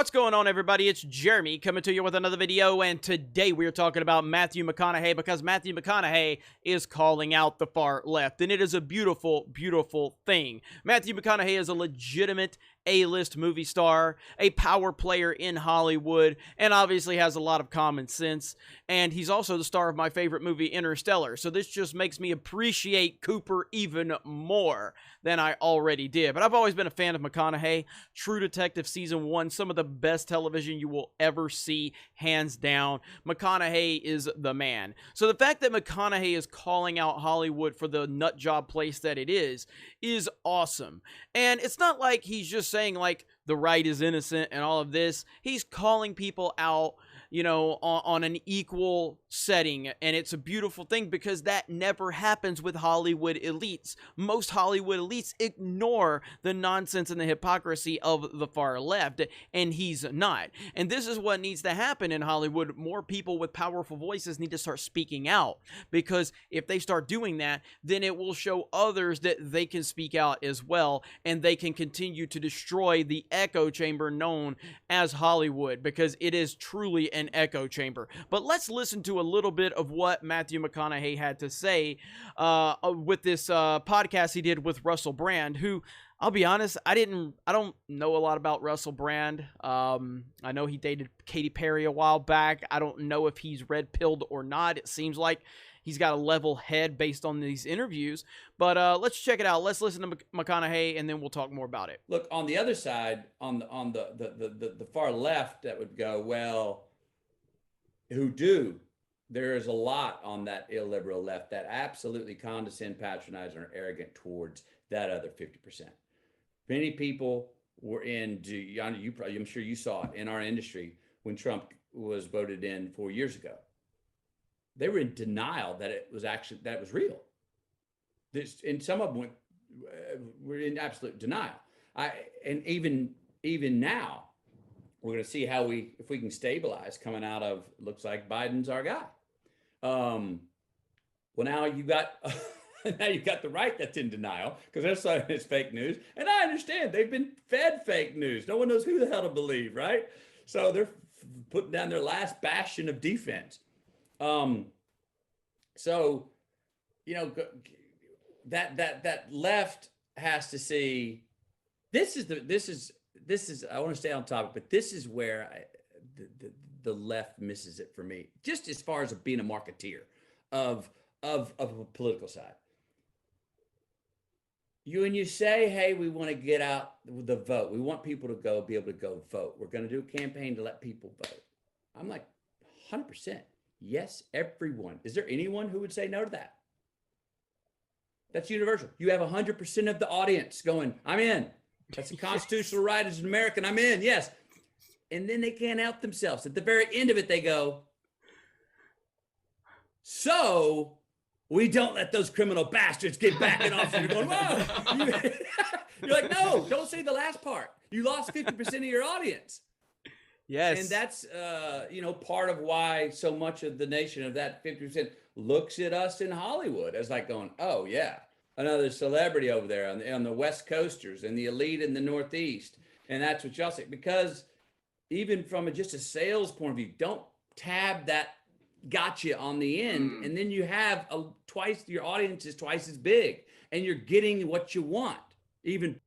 What's going on, everybody? It's Jeremy coming to you with another video, and today we're talking about Matthew McConaughey because Matthew McConaughey is calling out the far left, and it is a beautiful, beautiful thing. Matthew McConaughey is a legitimate A-list movie star, a power player in Hollywood, and obviously has a lot of common sense, and he's also the star of my favorite movie, Interstellar, so this just makes me appreciate Cooper even more than I already did. But I've always been a fan of McConaughey. True Detective Season 1, some of the best television you will ever see, hands down. McConaughey is the man. So the fact that McConaughey is calling out Hollywood for the nut job place that it is awesome. And it's not like he's just saying, like, the right is innocent and all of this. He's calling people out, you know, on an equal setting, and it's a beautiful thing because that never happens with Hollywood elites. Most Hollywood elites ignore the nonsense and the hypocrisy of the far left, and he's not. And this is what needs to happen in Hollywood. More people with powerful voices need to start speaking out, because if they start doing that, then it will show others that they can speak out as well, and they can continue to destroy the echo chamber known as Hollywood, because it is truly an echo chamber. But let's listen to a little bit of what Matthew McConaughey had to say with this podcast he did with Russell Brand, who, I'll be honest, I don't know a lot about Russell Brand. I know he dated Katy Perry a while back. I don't know if he's red-pilled or not. It seems like he's got a level head based on these interviews. But let's check it out. Let's listen to McConaughey, and then we'll talk more about it. Look, on the other side, on the far left, that would go, well, there is a lot on that illiberal left that absolutely condescend, patronize, and are arrogant towards that other 50%. Many people were I'm sure you saw it in our industry when Trump was voted in 4 years ago. They were in denial that it was real. And some of them were in absolute denial. And even now, we're going to see if we can stabilize coming out of, looks like Biden's our guy. Well, now you've got the right that's in denial because they're saying it's fake news. And I understand they've been fed fake news. No one knows who the hell to believe, right? So they're putting down their last bastion of defense. So, you know, that left has to see, this is, I want to stay on topic, but this is where the left misses it for me, just as far as being a marketeer of a political side. When you say, hey, we want to get out the vote, we want people to be able to go vote. We're going to do a campaign to let people vote. I'm like, 100%. Yes, everyone. Is there anyone who would say no to that? That's universal. You have 100% of the audience going, I'm in. That's a constitutional right as an American. I'm in, yes. And then they can't help themselves. At the very end of it, they go, so we don't let those criminal bastards get back in office. You're going, whoa. You're like, no, don't say the last part. You lost 50% of your audience. Yes. And that's, part of why so much of the nation of that 50% looks at us in Hollywood as like going, oh, yeah, another celebrity over there on the West Coasters and the elite in the Northeast. And that's what y'all say. Because even from just a sales point of view, don't tab that gotcha on the end. And then you have your audience is twice as big and you're getting what you want. Even.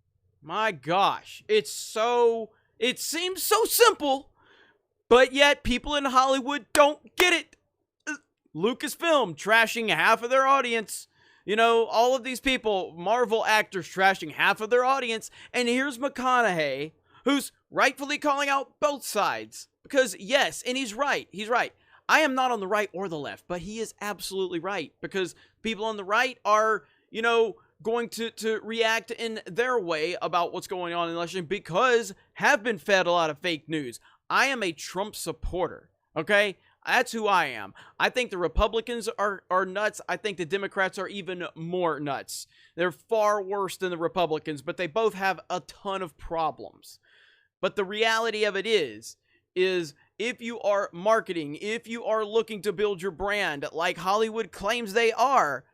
My gosh, it seems so simple, but yet people in Hollywood don't get it. Lucasfilm trashing half of their audience. You know, all of these people, Marvel actors trashing half of their audience. And here's McConaughey, who's rightfully calling out both sides. Because, yes, and he's right. He's right. I am not on the right or the left, but he is absolutely right. Because people on the right are, you know, going to react in their way about what's going on in the election because have been fed a lot of fake news. I am a Trump supporter, okay? That's who I am. I think the Republicans are nuts. I think the Democrats are even more nuts. They're far worse than the Republicans, but they both have a ton of problems. But the reality of it is if you are marketing, if you are looking to build your brand like Hollywood claims they are,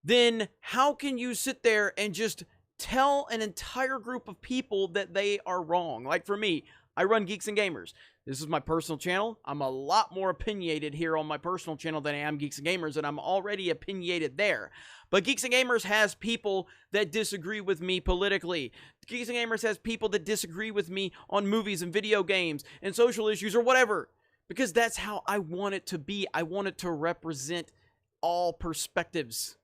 then how can you sit there and just tell an entire group of people that they are wrong? Like for me, I run Geeks and Gamers. This is my personal channel. I'm a lot more opinionated here on my personal channel than I am Geeks and Gamers, and I'm already opinionated there. But Geeks and Gamers has people that disagree with me politically. Geeks and Gamers has people that disagree with me on movies and video games and social issues or whatever. Because that's how I want it to be. I want it to represent all perspectives.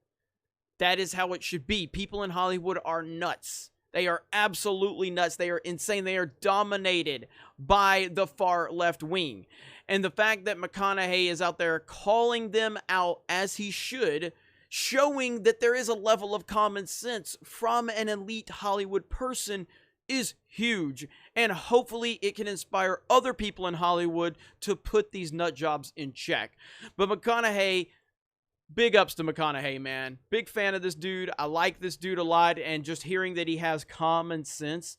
That is how it should be. People in Hollywood are nuts. They are absolutely nuts. They are insane. They are dominated by the far left wing. And the fact that McConaughey is out there calling them out as he should, showing that there is a level of common sense from an elite Hollywood person, is huge. And hopefully it can inspire other people in Hollywood to put these nut jobs in check. But McConaughey, big ups to McConaughey, man. Big fan of this dude. I like this dude a lot, and just hearing that he has common sense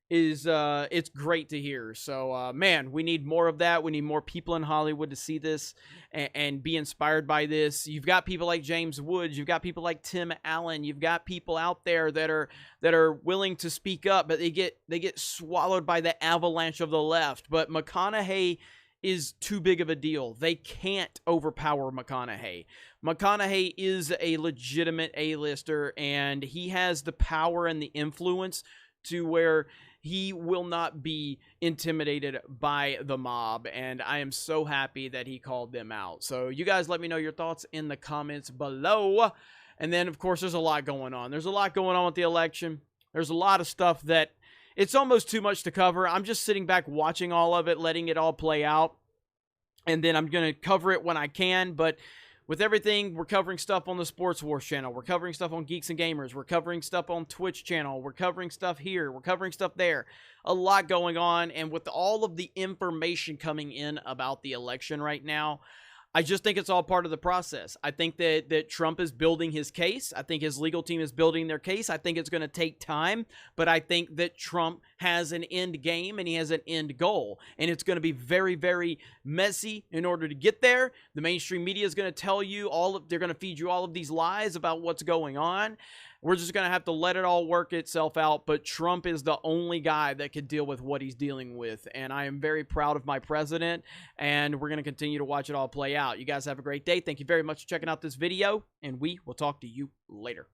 is it's great to hear. So man, we need more of that. We need more people in Hollywood to see this and be inspired by this. You've got people like James Woods, you've got people like Tim Allen, you've got people out there that are willing to speak up, but they get swallowed by the avalanche of the left. But McConaughey is too big of a deal. They can't overpower McConaughey. McConaughey is a legitimate A-lister, and he has the power and the influence to where he will not be intimidated by the mob, and I am so happy that he called them out. So you guys let me know your thoughts in the comments below. And then, of course, there's a lot going on. There's a lot going on with the election. There's a lot of stuff that it's almost too much to cover. I'm just sitting back watching all of it, letting it all play out, and then I'm going to cover it when I can. But with everything, we're covering stuff on the Sports Wars channel. We're covering stuff on Geeks and Gamers. We're covering stuff on Twitch channel. We're covering stuff here. We're covering stuff there. A lot going on. And with all of the information coming in about the election right now, I just think it's all part of the process. I think that Trump is building his case. I think his legal team is building their case. I think it's going to take time, but I think that Trump has an end game and he has an end goal. And it's going to be very, very messy in order to get there. The mainstream media is going to tell you they're going to feed you all of these lies about what's going on. We're just going to have to let it all work itself out, but Trump is the only guy that could deal with what he's dealing with, and I am very proud of my president, and we're going to continue to watch it all play out. You guys have a great day. Thank you very much for checking out this video, and we will talk to you later.